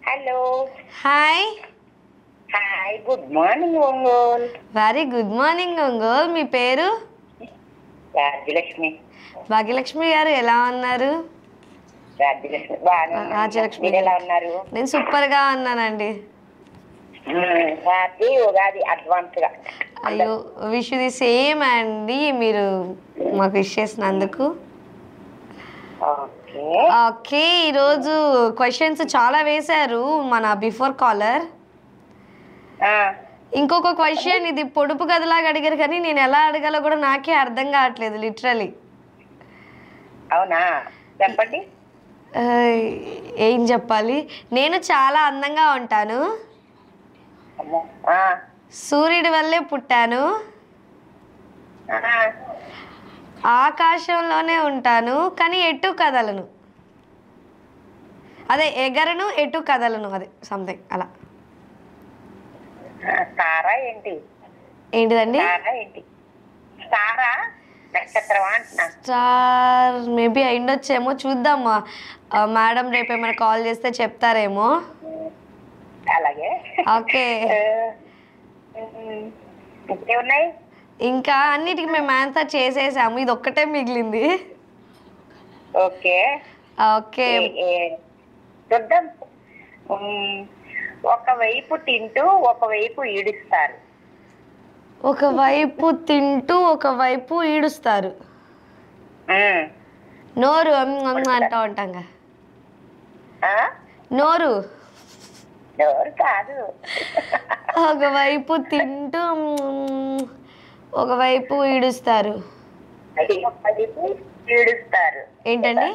Hello. Hi. Hi, good morning Ongole. Very good morning Ongole. మీ పేరు? రాజ్యలక్ష్మి. భాగ్యలక్ష్మి గారు ఎలా ఉన్నారు? రాజ్యలక్ష్మి బాగానే ఉన్నాను. రాజ్యలక్ష్మి మీరు ఎలా ఉన్నారు? నేను సూపర్గా ఉన్నానండి. హ్యాపీ ఉగాది అడ్వాన్స్ గా. అయ్యో, విష్ ది సేమ్ అండి. మీరు మాకు విష్ చేసినందుకు. ఓకే. ఓకే, ఈరోజు క్వశ్చన్స్ చాలా వేశారు మన బిఫోర్ కాలర్. ఇంకొక క్వశ్చన్, ఇది పొడుపు కథలాగా అడిగారు కానీ నేను ఎలా అడగాలో కూడా నాకే అర్థం కావట్లేదు లిటరలీ. అవునా, చెప్పండి. ఏం చెప్పాలి? నేను చాలా అందంగా ఉంటాను, సూర్యుడి వల్లే పుట్టాను, ఆకాశంలోనే ఉంటాను కానీ ఎటు కదలను. అదే ఎగరను, ఎటు కదలను, అదే సంథింగ్ అలా. స్టారా ఏంటి? ఏంటిదండి? స్టారా ఏంటి? స్టారా నక్షత్రమా అంటున్నా. స్టార్ మేబీ అయిండొచ్చేమో, చూద్దాం. మేడం రేపు ఏమైనా కాల్ చేస్తే చెప్తారేమో. అలాగే. ఓకే. ఇంకేమున్నాయి? ఇంకా అన్నిటికీ మేము ఆన్సర్ చేసేసాము, ఇది ఒక్కటే మిగిలింది. ఓకే ఓకే, చూద్దాం. ఒకవైపు తింటూ ఒకవైపు ఈడుస్తారు. ఒకవైపు తింటూ ఒకవైపు ఈడుస్తారు. నోరు అంటూ ఉంటాంగా. నోరు నోరు కాదు. ఒకవైపు తింటూ ఒకవైపు ఈడుస్తారు. ఈడుస్తారు ఏంటండి?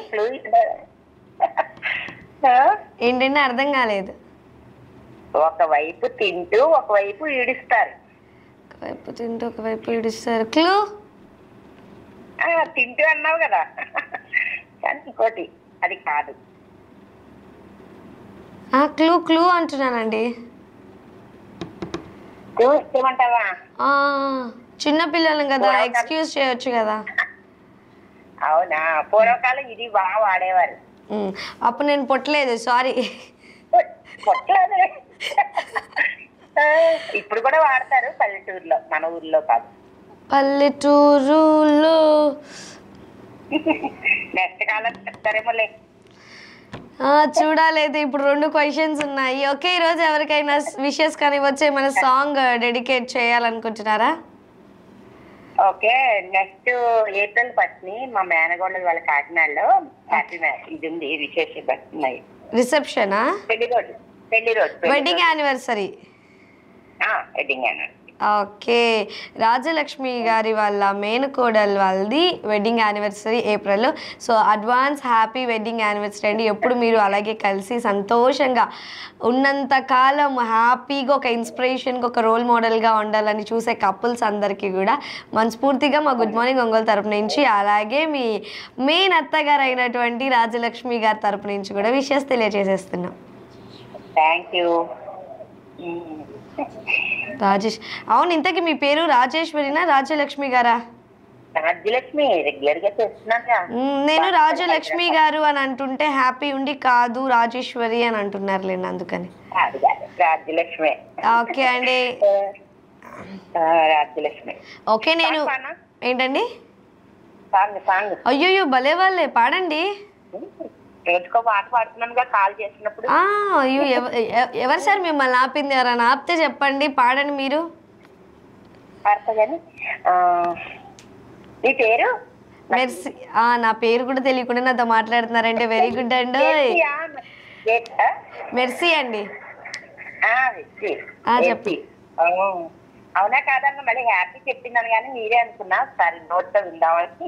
ఏంటండి అర్థం కాలేదు. ఒకవైపు తింటూ ఒకవైపు ఈడుస్తారు. ఒకవైపు తింటూ ఒకవైపు ఈడుస్తారు. క్లూ? తింటూ అన్నావు కదా, కానీ ఇంకోటి అది కాదు. క్లూ క్లూ అంటున్నానండి. ఏమంటావా? చిన్నపిల్లలు కదా, ఎక్స్క్యూజ్ చేయొచ్చు కదా. అవునా, పూర్వకాలం ఇది బాగా వాడేవారు. అప్పుడు నేను పుట్టలేదు, సారీ. పుట్టలేదు. ఇప్పుడు కూడా వాడతారు పల్లెటూరులో, మన ఊర్లో కాదు. పల్లెటూరులో నెక్స్ట్ కాలం చెప్తారేమోలే. చూడాలేదు. ఇప్పుడు 2 క్వశ్చన్స్ ఉన్నాయి. ఓకే, ఈరోజు ఎవరికైనా విషెస్ కానీ వచ్చే మన సాంగ్ డెడికేట్ చేయాలనుకుంటున్నారా? ఓకే, నెక్స్ట్ ఏప్రిల్ 1 మా మేనగోళ్ళ వాళ్ళ కాకినాడలో హ్యాపీ మ్యారేజ్ ఇది ఉంది, విశేష రిసెప్షనా? పెళ్లి రోజు. Wedding anniversary. Wedding anniversary. Okay, Rajalakshmi గారి వాళ్ళ మేనకోడల్ వాళ్ళది వెడ్డింగ్ యానివర్సరీ ఏప్రిల్లో. So advance happy wedding anniversary అండి. ఎప్పుడు మీరు అలాగే కలిసి సంతోషంగా ఉన్నంత కాలం హ్యాపీగా ఒక ఇన్స్పిరేషన్గా ఒక రోల్ మోడల్గా ఉండాలని చూసే కపుల్స్ అందరికీ కూడా మనస్ఫూర్తిగా మా గుడ్ మార్నింగ్ ఒంగోలు తరపు నుంచి, అలాగే మీ మెయిన్ అత్తగారు అయినటువంటి రాజలక్ష్మి గారి తరపు నుంచి కూడా విషెస్ తెలియజేసేస్తున్నాం. Thank you. రాజేష్, అవును, ఇంతకీ మీ పేరు రాజేశ్వరినా రాజలక్ష్మి గారా? రాజ్యలక్ష్మి, రెగ్యులర్ గా చేస్తున్నాగా. నేను రాజలక్ష్మి గారు అని అంటుంటే హ్యాపీ ఉండి కాదు రాజేశ్వరి అని అంటున్నారులేండి, అందుకని. రాజ్యలక్ష్మి. ఓకే అండి, రాజ్యలక్ష్మి. ఓకే. నేను ఏంటండి? సాంగ్. అయ్యో భలే వాళ్ళే, పాడండి. రోజుకో పాట పాడుతున్నానుగా కాల్ చేసినప్పుడు. అయ్యో, ఎవరు సార్ మిమ్మల్ని ఆపింది? ఎవరైనా ఆపితే చెప్పండి, పాడండి మీరు. నీ పేరు? మెర్సీ. నా పేరు కూడా తెలియకుండా నాతో మాట్లాడుతున్నారంటే వెరీ గుడ్ అండి. మెర్సీ అండి. చెప్పి అవునా కాదన్న మళ్ళీ హ్యాపీ చెప్పిందని కానీ మీరే అనుకున్నా. సరే, నోట్తో విందామని.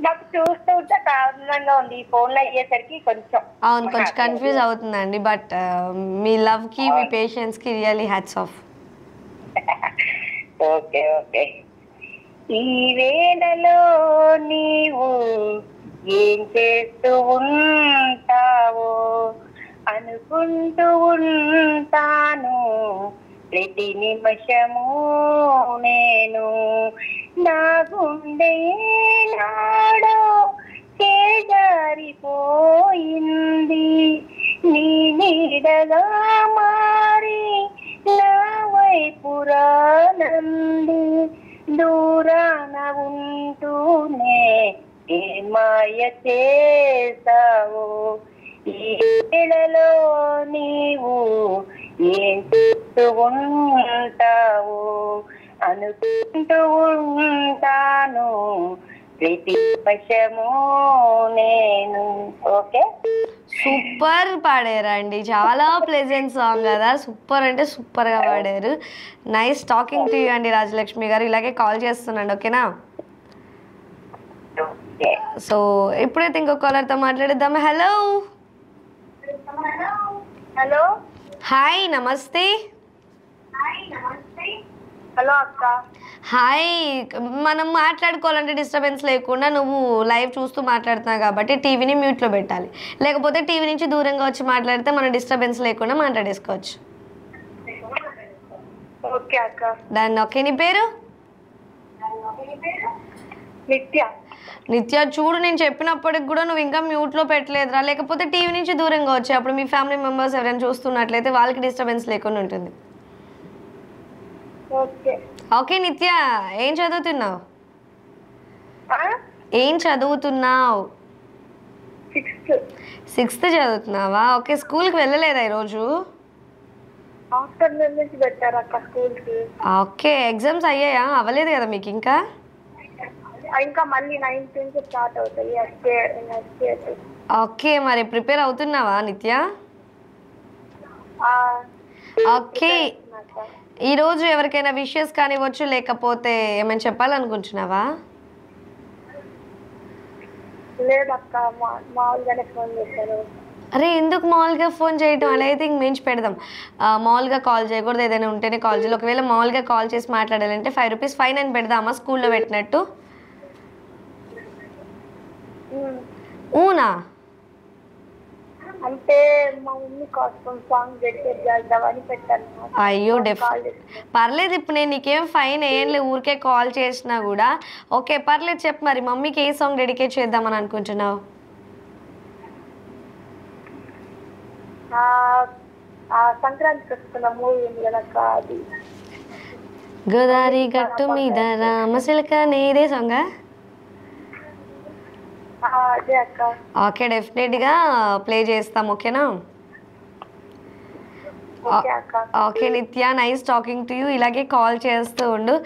నాకు చూస్తూ ఉంటే కారణంగా ఉంది, ఈ ఫోన్లో అయ్యేసరికి కొంచెం కన్ఫ్యూజ్ అవుతుందండి. బట్ మీ లవ్ కి మీ పేషెన్స్ కి really hats off. Okay okay. ఈ వేళలో నీవు ఏం చేస్తూ ఉంటావో అనుకుంటూ ఉంటాను ప్రతి నిమిషము నేను. నా గుండె నాడో చేజారిపోయింది నీ నీడగా మారి నా వైపు రానంది దూరాన ఉంటూనే ఏ మాయ చేసావో ఈ వేళలో నీవు ఏం చేస్తూ ఉంటావో అనుకుంటూ ఉంటాను ప్రతి పశము నేను. ఓకే, సూపర్ పాడారండి, చాలా ప్లెజెంట్ సాంగ్ కదా, సూపర్ అంటే సూపర్గా పాడారు. నైస్ టాకింగ్ టు యూ అండి రాజలక్ష్మి గారు, ఇలాగే కాల్ చేస్తున్నాండి ఓకేనా. సో ఇప్పుడైతే ఇంకో కాలర్తో మాట్లాడిద్దాం. హలో హలో హాయ్ నమస్తే. హలో అక్క. హాయ్, మనం మాట్లాడుకోవాలంటే డిస్టర్బెన్స్ లేకుండా నువ్వు లైవ్ చూస్తూ మాట్లాడుతున్నావు కాబట్టి టీవీని మ్యూట్లో పెట్టాలి, లేకపోతే టీవీ నుంచి దూరంగా వచ్చి మాట్లాడితే మనం డిస్టర్బెన్స్ లేకుండా మాట్లాడేసుకోవచ్చు. ఓకే అక్క. దాన్ని ఓకే. నీ పేరు? నిత్య. నిత్య, చూడు నేను చెప్పినప్పటికి కూడా నువ్వు ఇంకా మ్యూట్లో పెట్టలేదురా, లేకపోతే టీవీ నుంచి దూరంగా వచ్చి అప్పుడు మీ ఫ్యామిలీ మెంబర్స్ ఎవరైనా చూస్తున్నట్లయితే వాళ్ళకి డిస్టర్బెన్స్ లేకుండా ఉంటుంది. ఓకే. ఓకే నిత్య, ఏం చదువుతున్నావు? ఏం చదువుతున్నావు? సిక్స్త్ చదువుతున్నావా? ఓకే, స్కూల్కి వెళ్ళలేదా ఈరోజు? ఆఫ్టర్నూన్ నుంచి పెట్టారు అక్క స్కూల్కి. ఓకే, ఎగ్జామ్స్ అయ్యాయా? అవ్వలేదు కదా మీకు ఇంకా? ఇంకా మళ్ళీ 9th నుంచి స్టార్ట్ అవుతాయి. ఓకే, మరి ప్రిపేర్ అవుతున్నావా నిత్య? ఓకే, ఈరోజు ఎవరికైనా విషెస్ కానివ్వచ్చు, లేకపోతే ఏమైనా చెప్పాలనుకుంటున్నావా? లేదక్క, మామూలుగానే ఫోన్ చేశాను. అరే ఎందుకు మామూలుగా ఫోన్ చేయటం, అలా అయితే ఇంక మించి పెడదాం. మామూలుగా కాల్ చేయకూడదు, ఏదైనా ఉంటేనే కాల్ చేయాలి. ఒకవేళ మామూలుగా కాల్ చేసి మాట్లాడాలంటే 5 రూపీస్ ఫైన్ అని పెడదామా స్కూల్లో పెట్టినట్టు? ఊనా? అంటే మా మమ్మీ కోసం సాంగ్ డెడికేట్ చేద్దామని పెట్టాను. అయ్యో పర్లేదు, ఇప్పుడు నేను నీకేం ఫైన్ వేయంలే, ఊరికే కాల్ చేసినా కూడా. ఓకే పర్లేదు, చెప్పు మరి మమ్మీకి ఏ సాంగ్ డెడికేట్ చేద్దామని అనుకుంటున్నావు? సంక్రాంతికి వస్తున్న మూవీ ఉంది కదక్క, అది గోదావరి గట్టు మీద రామసిలక నేదే సాంగా? అదే అక్క. ఓకే, డెఫినెట్గా ప్లే చేస్తాం ఓకేనా. ఓకే నిత్య, నైస్ టాకింగ్ టు యూ, ఇలాగే కాల్ చేస్తూ ఉండు.